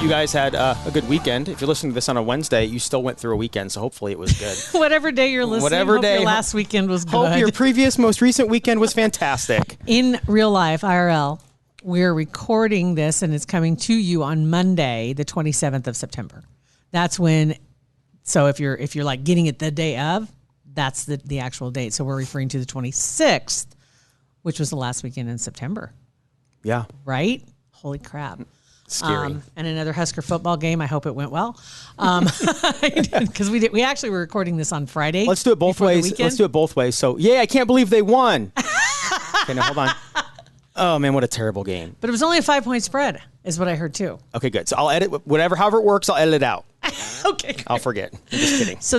hope you guys had a good weekend. If you're listening to this on a Wednesday, you still went through a weekend, so hopefully it was good. Whatever day you're listening, hope your last weekend was good. Hope your most recent weekend was fantastic. In real life, IRL, we're recording this, and it's coming to you on Monday, the 27th of September. That's when, so if you're like getting it the day of, that's the actual date. So we're referring to the 26th, which was the last weekend in September. Yeah. Right? Holy crap. Scary. And another Husker football game. I hope it went well. Because we actually were recording this on Friday. Let's do it both ways. Let's do it both ways. So, I can't believe they won. Okay, now hold on. Oh, man, what a terrible game. But it was only a 5-point spread, is what I heard, too. Okay, good. So I'll edit, however it works, I'll edit it out. Okay, great. I'll forget. I'm just kidding. So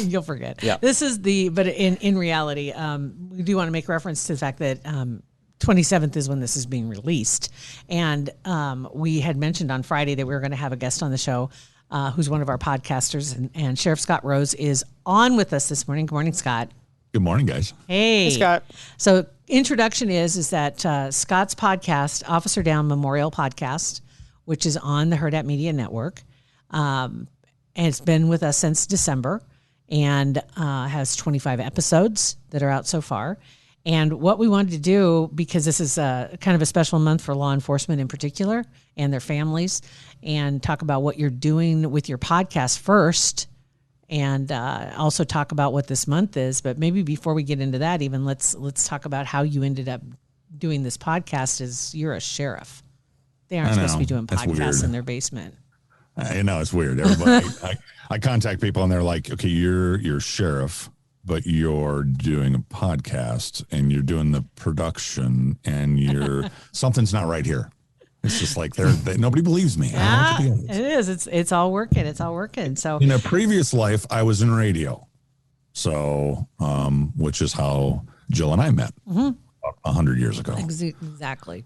you'll forget. Yeah. This is but in reality, we do want to make reference to the fact that 27th is when this is being released. And we had mentioned on Friday that we were going to have a guest on the show who's one of our podcasters. And Sheriff Scott Rose is on with us this morning. Good morning, Scott. Good morning, guys. Hey, Scott. So introduction is that Scott's podcast, Officer Down Memorial Podcast, which is on the Hurrdat Media Network. And it's been with us since December and has 25 episodes that are out so far. And what we wanted to do, because this is kind of a special month for law enforcement in particular and their families, and talk about what you're doing with your podcast first, and also talk about what this month is. But maybe before we get into that, even let's talk about how you ended up doing this podcast. Is you're a sheriff. They aren't supposed to be doing podcasts in their basement. I know, it's weird. Everybody, I contact people and they're like, okay, you're sheriff, but you're doing a podcast and you're doing the production and something's not right here. It's just like nobody believes me. It is. It's all working. It's all working. So in a previous life, I was in radio. So, which is how Jill and I met 100 years ago. Exactly.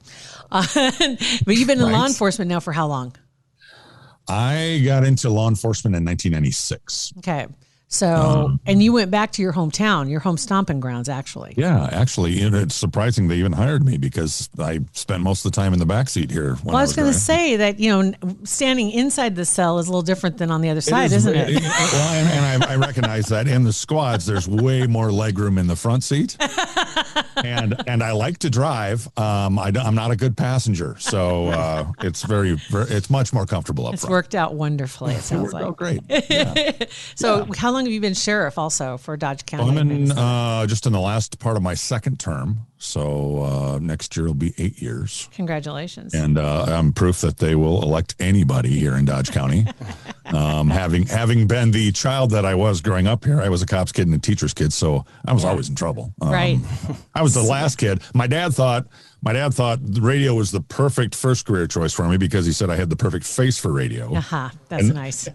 But you've been in law enforcement now for how long? I got into law enforcement in 1996. Okay. So, and you went back to your hometown, your home stomping grounds, actually. Yeah, actually, it's surprising they even hired me because I spent most of the time in the backseat here. Well, I was going to say that, standing inside the cell is a little different than on the other side, isn't it? Well, and I recognize that in the squads, there's way more legroom in the front seat. And I like to drive. I'm not a good passenger, so it's much more comfortable up front. It's worked out wonderfully. It sounds like. Out great. Yeah. So, how long have you been sheriff also for Dodge County? I'm in just in the last part of my second term. So next year will be 8 years. Congratulations. And I'm proof that they will elect anybody here in Dodge County. Having been the child that I was growing up here, I was a cop's kid and a teacher's kid, so I was always in trouble. Right. I was the last kid. My dad thought the radio was the perfect first career choice for me because he said I had the perfect face for radio. That's nice.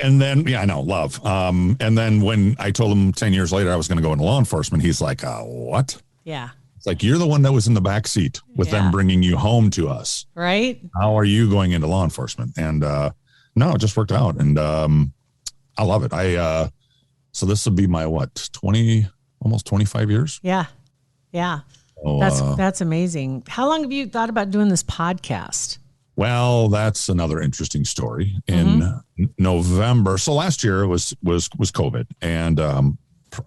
and then, I know, love. And then when I told him 10 years later I was going to go into law enforcement, he's like, what? Yeah. It's like, you're the one that was in the back seat with them bringing you home to us. Right. How are you going into law enforcement? And no, it just worked out. And I love it. So this will be my, almost 25 years? Yeah. Yeah. So, that's amazing. How long have you thought about doing this podcast? Well, that's another interesting story. In November, so last year was COVID, and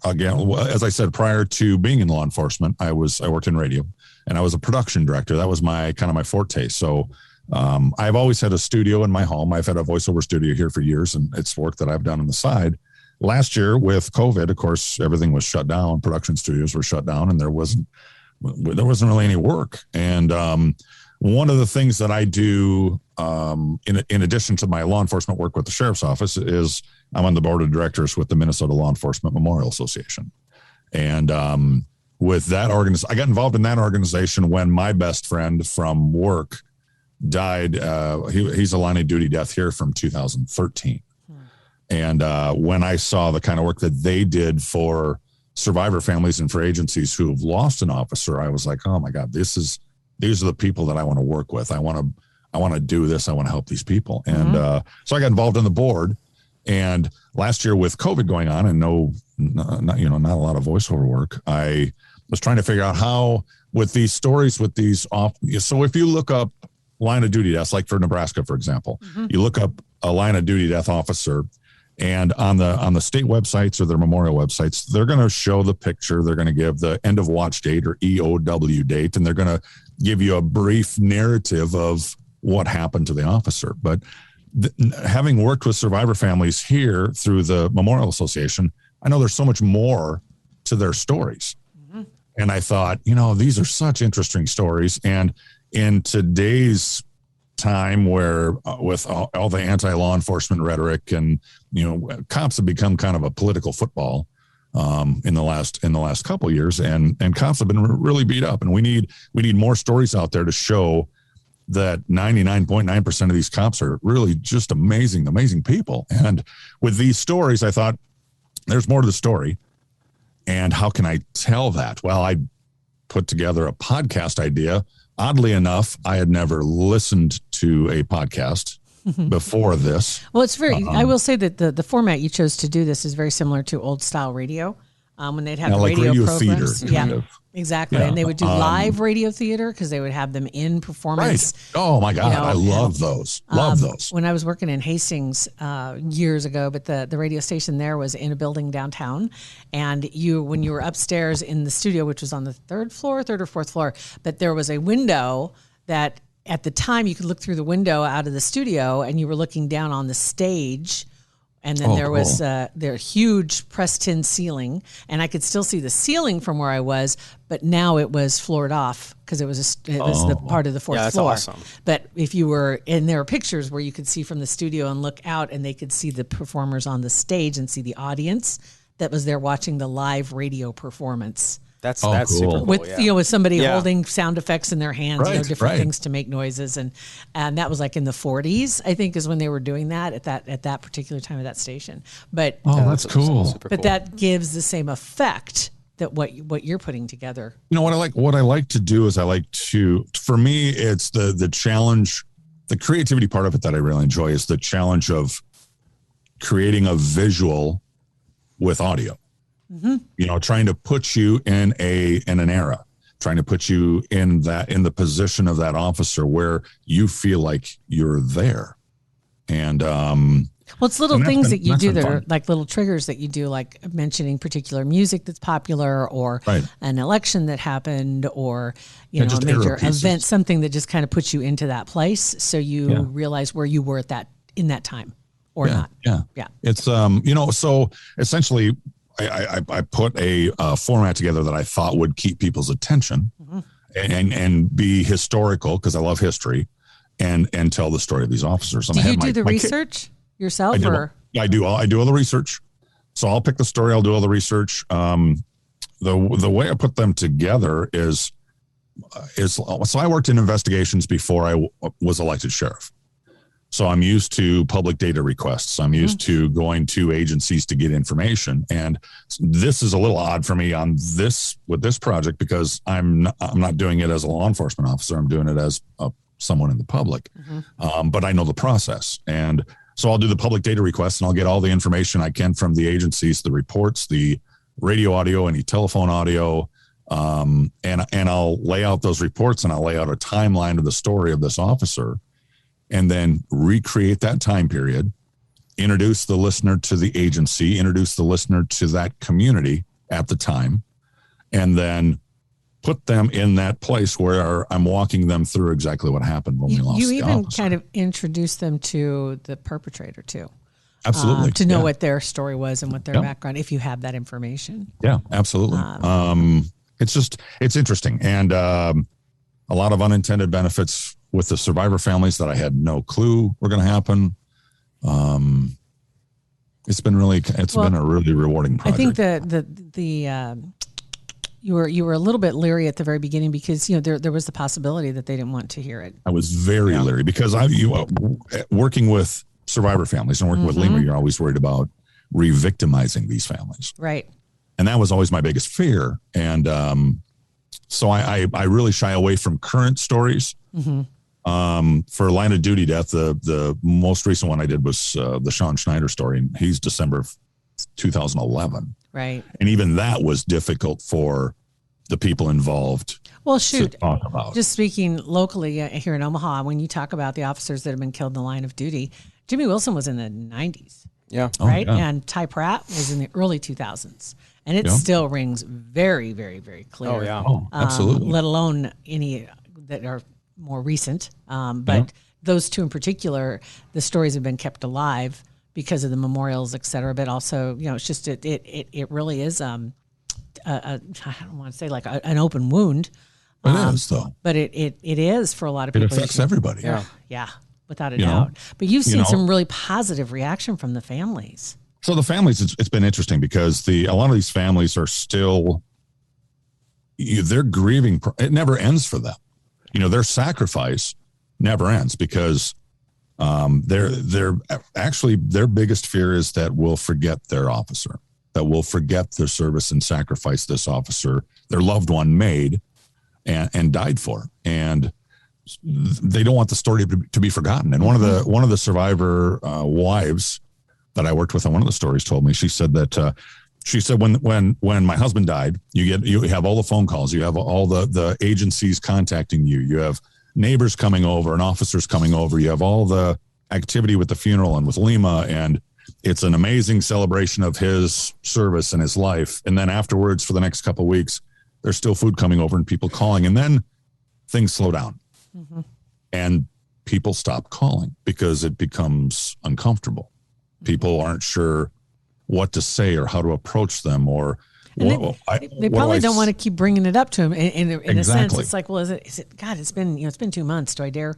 again, as I said, prior to being in law enforcement, I worked in radio, and I was a production director. That was my forte. So I've always had a studio in my home. I've had a voiceover studio here for years, and it's work that I've done on the side. Last year with COVID, of course, everything was shut down. Production studios were shut down, and there wasn't really any work. And one of the things that I do, in addition to my law enforcement work with the sheriff's office, is I'm on the board of directors with the Minnesota Law Enforcement Memorial Association. And with that organization, I got involved in that organization when my best friend from work died. He's a line of duty death here from 2013. And when I saw the kind of work that they did for survivor families and for agencies who have lost an officer, I was like, oh my God, these are the people that I want to work with. I want to do this. I want to help these people. And so I got involved in the board. And last year with COVID going on and not a lot of voiceover work, I was trying to figure out how with these stories, so if you look up line of duty deaths, like for Nebraska, for example. You look up a line of duty death officer, and on the state websites or their memorial websites, they're going to show the picture. They're going to give the end of watch date or EOW date, and they're going to give you a brief narrative of what happened to the officer. But having worked with survivor families here through the Memorial Association, I know there's so much more to their stories. And I thought, these are such interesting stories. And in today's time where with all the anti-law enforcement rhetoric and, cops have become kind of a political football in the last couple of years, and cops have been really beat up, and we need more stories out there to show that 99.9% of these cops are really just amazing people. And with these stories, I thought there's more to the story. And how can I tell that? Well, I put together a podcast idea. Oddly enough, I had never listened to a podcast before this. Well, it's I will say that the format you chose to do this is very similar to old style radio. When they'd have the like radio theater, programs. Exactly. Yeah. And they would do live radio theater because they would have them in performance. Right. Oh my God. I love those. Love those. When I was working in Hastings years ago, but the radio station there was in a building downtown. And when you were upstairs in the studio, which was on the third or fourth floor, but there was a window that at the time you could look through the window out of the studio and you were looking down on the stage. And then there was their huge press tin ceiling, and I could still see the ceiling from where I was, but now it was floored off because it was the part of the fourth floor. That's awesome. But if you were, and there were pictures where you could see from the studio and look out, and they could see the performers on the stage and see the audience that was there watching the live radio performance. That's cool. super cool. With with somebody holding sound effects in their hands, different things to make noises, and that was like in the 40s, I think, is when they were doing that at that particular time of that station. But that's cool. But that gives the same effect that what you're putting together. What I like to do is for me, it's the challenge, the creativity part of it that I really enjoy is the challenge of creating a visual with audio. Trying to put you in an era, trying to put you in the position of that officer where you feel like you're there. And it's little things that you do that are like little triggers that you do, like mentioning particular music that's popular, or an election that happened, or a major event, something that just kind of puts you into that place, so you realize where you were in that time, or not. Yeah. It's so essentially, I put a format together that I thought would keep people's attention and be historical, because I love history, and tell the story of these officers. Do you do the research yourself? I do all the research. So I'll pick the story. I'll do all the research. The way I put them together is so I worked in investigations before I was elected sheriff. So I'm used to public data requests. I'm used to going to agencies to get information. And this is a little odd for me with this project, because I'm not doing it as a law enforcement officer. I'm doing it as someone in the public. But I know the process. And so I'll do the public data requests, and I'll get all the information I can from the agencies, the reports, the radio audio, any telephone audio. And I'll lay out those reports, and I'll lay out a timeline of the story of this officer, and then recreate that time period, introduce the listener to the agency, introduce the listener to that community at the time, and then put them in that place where I'm walking them through exactly what happened when we lost the officer. You even kind of introduce them to the perpetrator too. Absolutely. To know what their story was and what their background, if you have that information. Yeah, absolutely. It's interesting. And a lot of unintended benefits with the survivor families that I had no clue were going to happen. It's been a really rewarding project. I think the you were a little bit leery at the very beginning, because there was the possibility that they didn't want to hear it. I was very leery, because working with survivor families and working with Lima, you're always worried about re-victimizing these families, right? And that was always my biggest fear. And so I really shy away from current stories. For line of duty death, the most recent one I did was the Sean Schneider story, and he's December of 2011. Right. And even that was difficult for the people involved. Well, shoot, to talk about. Just speaking locally here in Omaha, when you talk about the officers that have been killed in the line of duty, Jimmy Wilson was in the 90s. Yeah. Right. Yeah. And Ty Pratt was in the early 2000s. And it still rings very, very, very clear. Oh, yeah. Oh, absolutely. Let alone any that are more recent. But those two in particular, the stories have been kept alive because of the memorials, et cetera. But also, it's just, it really is, I don't want to say like an open wound. It is, though. But it is for a lot of It people. affects everybody. Yeah, without a doubt. But you've seen some really positive reaction from the families. So the families, it's been interesting because a lot of these families are still, they're grieving. It never ends for them. Their sacrifice never ends because they're actually, their biggest fear is that we'll forget their officer, that we'll forget their service and sacrifice this officer, their loved one made and died for. And they don't want the story to be forgotten. And one of the survivor wives that I worked with on one of the stories told me, she said when my husband died, you have all the phone calls, you have all the agencies contacting you, you have neighbors coming over and officers coming over, you have all the activity with the funeral and with Lima, and it's an amazing celebration of his service and his life. And then afterwards, for the next couple of weeks, there's still food coming over and people calling, and then things slow down and people stop calling because it becomes uncomfortable. People aren't sure what to say or how to approach them, or they probably don't want to keep bringing it up to him. In a sense, it's like, well, is it? God, it's been 2 months. Do I dare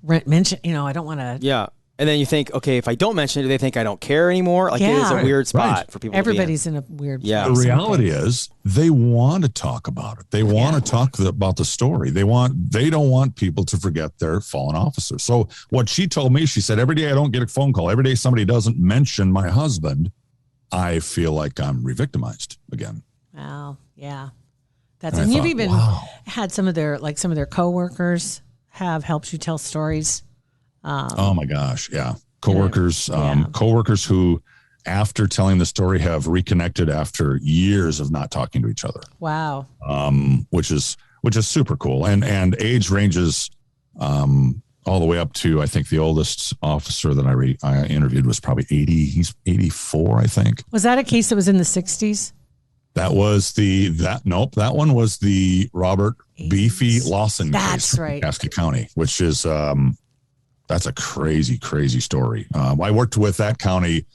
mention? I don't want to. Yeah. And then you think, okay, if I don't mention it, do they think I don't care anymore? Like, it is a weird spot for people. Everybody's in a weird. Yeah. The reality is they want to talk about it. They want to talk about the story. They don't want people to forget their fallen officer. So what she told me, she said, every day I don't get a phone call, every day somebody doesn't mention my husband, I feel like I'm re-victimized again. Wow. Yeah. You've even had some of their coworkers have helped you tell stories. Oh my gosh. Yeah. Coworkers, coworkers who, after telling the story, have reconnected after years of not talking to each other. Wow. Which is super cool. And age ranges, all the way up to, I think the oldest officer that I interviewed was probably 80. He's 84, I think. Was that a case that was in the 60s? That was that one was the Robert Beefy Lawson case from Casca County, which is, that's a crazy, crazy story. I worked with that county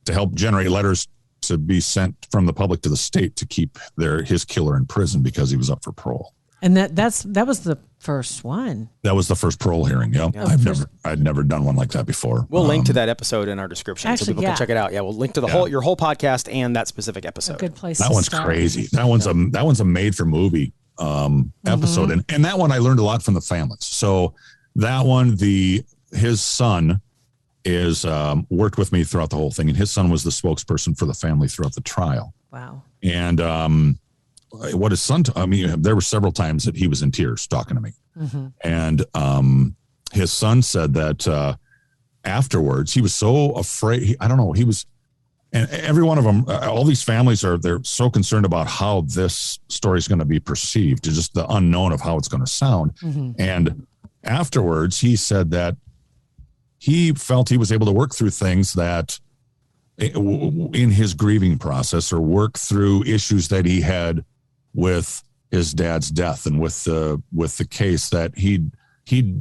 to help generate letters to be sent from the public to the state to keep his killer in prison because he was up for parole. And that was the first one. That was the first parole hearing. Yeah, I'd never done one like that before. We'll link to that episode in our description so people can check it out. Yeah, we'll link to your whole podcast and that specific episode. A good place. That one's crazy. That one's a made for movie episode, and that one I learned a lot from the families. So that one, his son is worked with me throughout the whole thing, and his son was the spokesperson for the family throughout the trial. Wow. And what his son, there were several times that he was in tears talking to me. And his son said that afterwards he was so afraid. I don't know. He was, and every one of them, all these families they're so concerned about how this story is going to be perceived, just the unknown of how it's going to sound. And afterwards he said that he felt he was able to work through things that in his grieving process, or work through issues that he had with his dad's death and with the case that he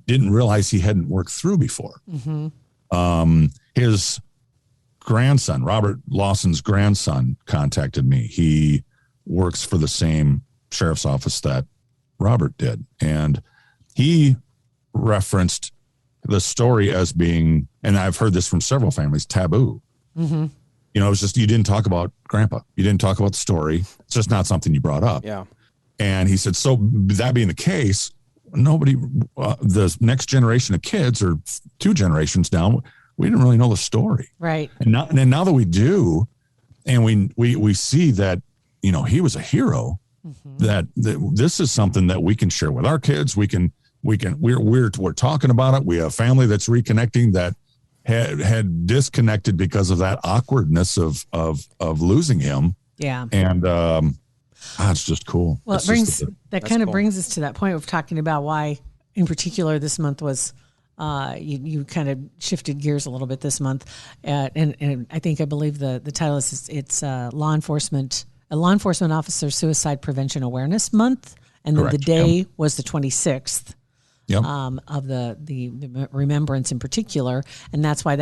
didn't realize he hadn't worked through before. His grandson, Robert Lawson's grandson, contacted me. He works for the same sheriff's office that Robert did. And he referenced the story as being, and I've heard this from several families, taboo. It's just, you didn't talk about Grandpa. You didn't talk about the story. It's just not something you brought up. Yeah. And he said, so that being the case, nobody, the next generation of kids, or 2 generations down, we didn't really know the story. Right. And now that we do, and we see that, he was a hero, that this is something that we can share with our kids. We're talking about it. We have family that's reconnecting that had disconnected because of that awkwardness of losing him. Yeah. And It's just cool. Well, it's that kind of brings us to that point of talking about why, in particular, this month was. You kind of shifted gears a little bit this month, and I believe the title is it's law enforcement officer suicide prevention awareness month, and then the day was the 26th of the remembrance in particular, and that's why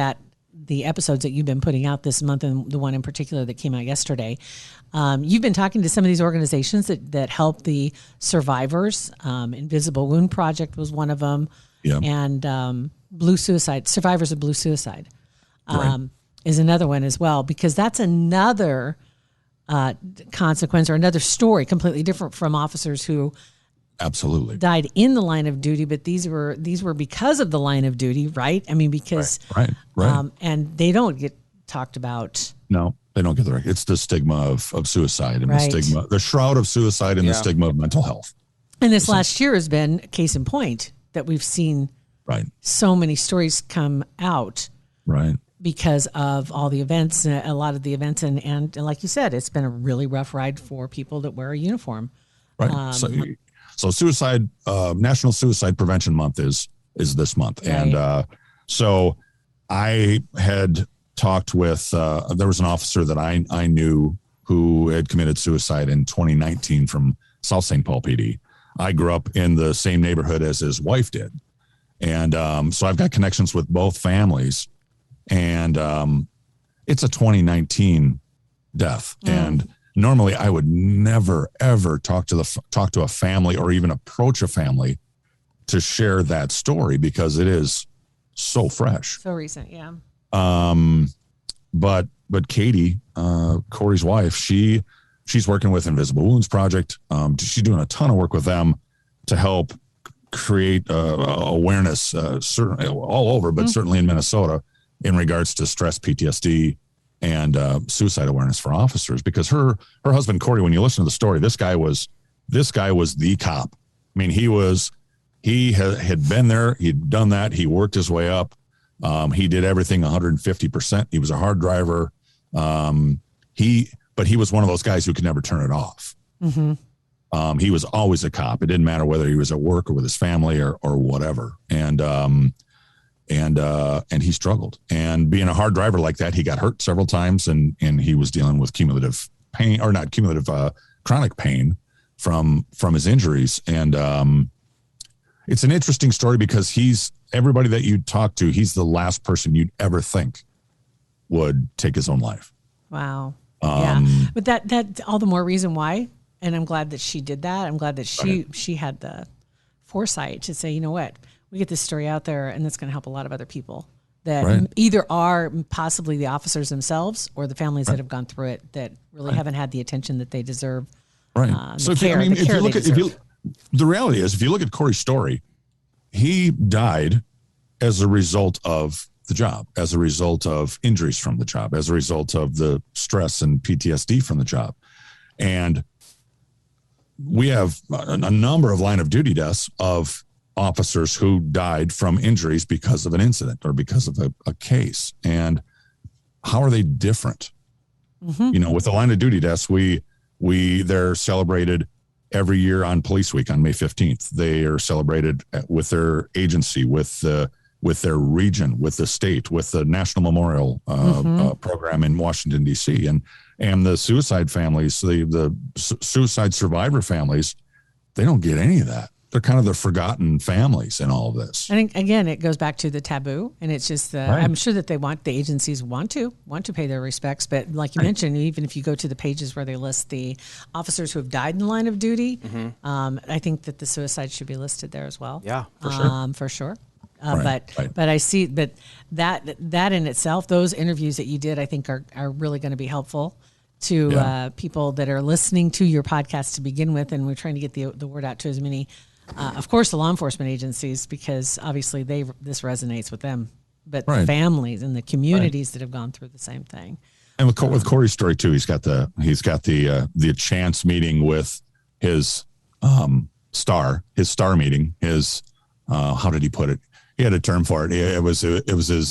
the episodes that you've been putting out this month, and the one in particular that came out yesterday, you've been talking to some of these organizations that help the survivors. Invisible Wound Project was one of them. Yeah. And Blue Suicide, Survivors of Blue Suicide is another one as well, because that's another consequence or another story completely different from officers who absolutely died in the line of duty, but these were because of the line of duty, right? I mean, because right. And they don't get talked about. No, they don't get it's the stigma of suicide and the shroud of suicide and the stigma of mental health. And this last year has been a case in point that we've seen so many stories come out because of all the events, a lot of the events. And like you said, it's been a really rough ride for people that wear a uniform. Right. So suicide, National Suicide Prevention Month is this month. Right. And so I had talked with, there was an officer that I knew who had committed suicide in 2019 from South St. Paul PD. I grew up in the same neighborhood as his wife did. And so I've got connections with both families. And it's a 2019 death. And normally I would never, ever talk to a family or even approach a family to share that story because it is so fresh. So recent, yeah. But Katie, Corey's wife, she's working with Invisible Wounds Project. She's doing a ton of work with them to help create awareness, certainly all over, but certainly in Minnesota, in regards to stress, PTSD, and suicide awareness for officers. Because her husband Corey, when you listen to the story, this guy was the cop. I mean, he had been there, he'd done that, he worked his way up. He did everything 150%. He was a hard driver. But he was one of those guys who could never turn it off. Mm-hmm. He was always a cop. It didn't matter whether he was at work or with his family or whatever. And he struggled. And being a hard driver like that, he got hurt several times, and he was dealing with cumulative pain, or not cumulative, chronic pain from his injuries. And it's an interesting story because everybody that you talk to, he's the last person you'd ever think would take his own life. Wow. But that all the more reason why. And I'm glad that she did that. I'm glad that she had the foresight to say, you know what, we get this story out there and that's going to help a lot of other people that either are possibly the officers themselves or the families that have gone through it that really haven't had the attention that they deserve. Right. So the reality is, if you look at Corey's story, he died as a result of the job, as a result of injuries from the job, as a result of the stress and PTSD from the job. And we have a number of line of duty deaths of officers who died from injuries because of an incident or because of a case. And how are they different? Mm-hmm. You know, with the line of duty deaths, they're celebrated every year on Police Week on May 15th. They are celebrated with their agency, with their region, with the state, with the National Memorial program in Washington, D.C. And the suicide families, the suicide survivor families, they don't get any of that. They're kind of the forgotten families in all of this. I think, again, it goes back to the taboo. And it's just, I'm sure that the agencies want to pay their respects. But like you mentioned, even if you go to the pages where they list the officers who have died in the line of duty, I think that the suicide should be listed there as well. Yeah, for sure. For sure. But I see, but that in itself, those interviews that you did, I think are really going to be helpful to people that are listening to your podcast to begin with. And we're trying to get the word out to as many, of course, the law enforcement agencies, because obviously this resonates with them, but the families and the communities that have gone through the same thing. And with Corey's story too, he's got the chance meeting with his star meeting, his how did he put it? He had a term for it. It was his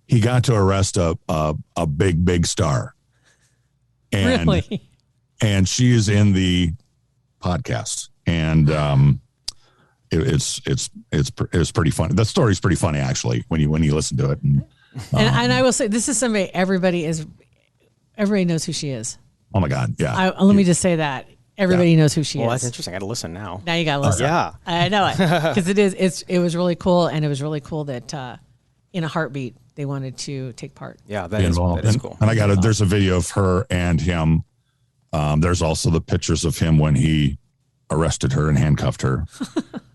he he got to arrest a big star. And, Really? and she is in the podcast, and it's pretty funny. The story's pretty funny actually when you listen to it. And I will say, this is somebody everybody knows who she is. Oh my God, yeah. Let me just say that everybody knows who she Well, is. that's interesting. I got to listen now. Now you got to listen. Yeah, I know it because it was really cool, and it was really cool that in a heartbeat they wanted to take part. Yeah, that is cool. And there's a video of her and him. There's also the pictures of him when he arrested her and handcuffed her.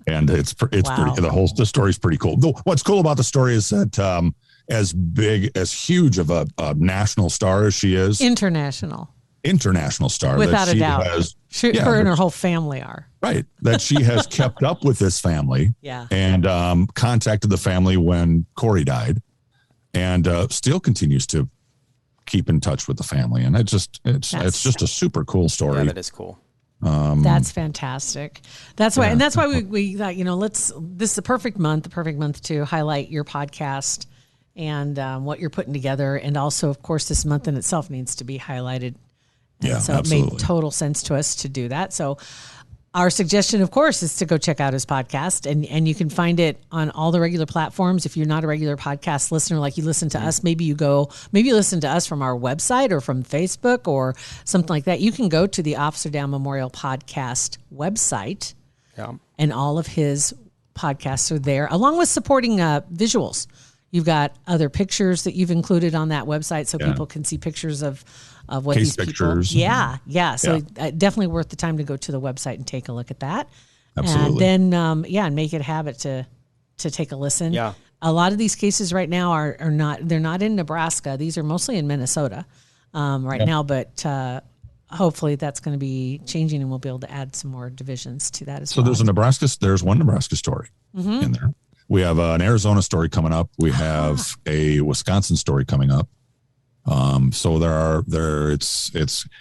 And it's pretty, the story's pretty cool. What's cool about the story is that as huge of a national star as she is, international star, without a doubt, her and her whole family are right. That she has kept up with this family, and contacted the family when Corey died, and still continues to keep in touch with the family, and it's just a super cool story. Yeah, that is cool. That's fantastic. That's why, and that's why we thought, this is the perfect month to highlight your podcast and what you're putting together, and also, of course, this month in itself needs to be highlighted. And so absolutely. It made total sense to us to do that. So our suggestion, of course, is to go check out his podcast, and you can find it on all the regular platforms. If you're not a regular podcast listener, like you listen to us, maybe you listen to us from our website or from Facebook or something like that. You can go to the Officer Down Memorial Podcast website, and all of his podcasts are there, along with supporting visuals. You've got other pictures that you've included on that website, so people can see pictures of what case these pictures. People. Yeah. So definitely worth the time to go to the website and take a look at that. Absolutely. And then and make it a habit to take a listen. Yeah. A lot of these cases right now are they're not in Nebraska. These are mostly in Minnesota now, but hopefully that's going to be changing, and we'll be able to add some more divisions to that as well. So there's one Nebraska story in there. We have an Arizona story coming up. We have a Wisconsin story coming up. So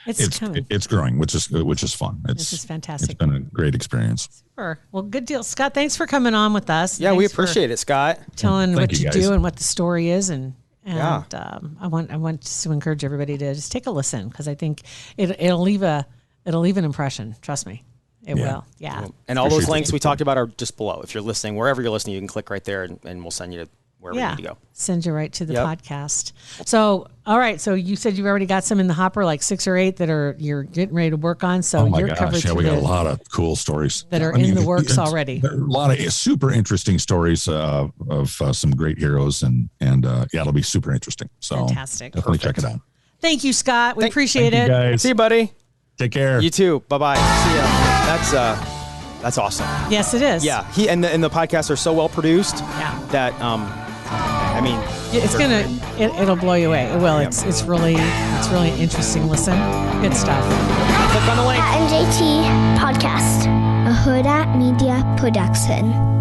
it's growing, which is fun. This is fantastic. It's been a great experience. Super. Well, good deal, Scott. Thanks for coming on with us. Yeah, we appreciate it, Scott. Telling what you do and what the story is, and I want to encourage everybody to just take a listen, because I think it'll leave an impression. Trust me. It will. Yeah. And all those links we talked about are just below. If you're listening, wherever you're listening, you can click right there, and we'll send you to wherever you need to go. Send you right to the podcast. So, all right. So you said you've already got some in the hopper, like 6 or 8 that you're getting ready to work on. So we got a lot of cool stories that are in the works already. There are a lot of super interesting stories of some great heroes, and it'll be super interesting. So fantastic. Definitely check it out. Thank you, Scott. We appreciate it. You guys. See you, buddy. Take care. You too. Bye-bye. See ya. That's awesome. Yes, it is. Yeah. He and the podcasts are so well produced that it'll blow you away. It will. Yeah. It's really an interesting listen. Good stuff. Click on the link. And JT Podcast, a Hurrdat Media Production.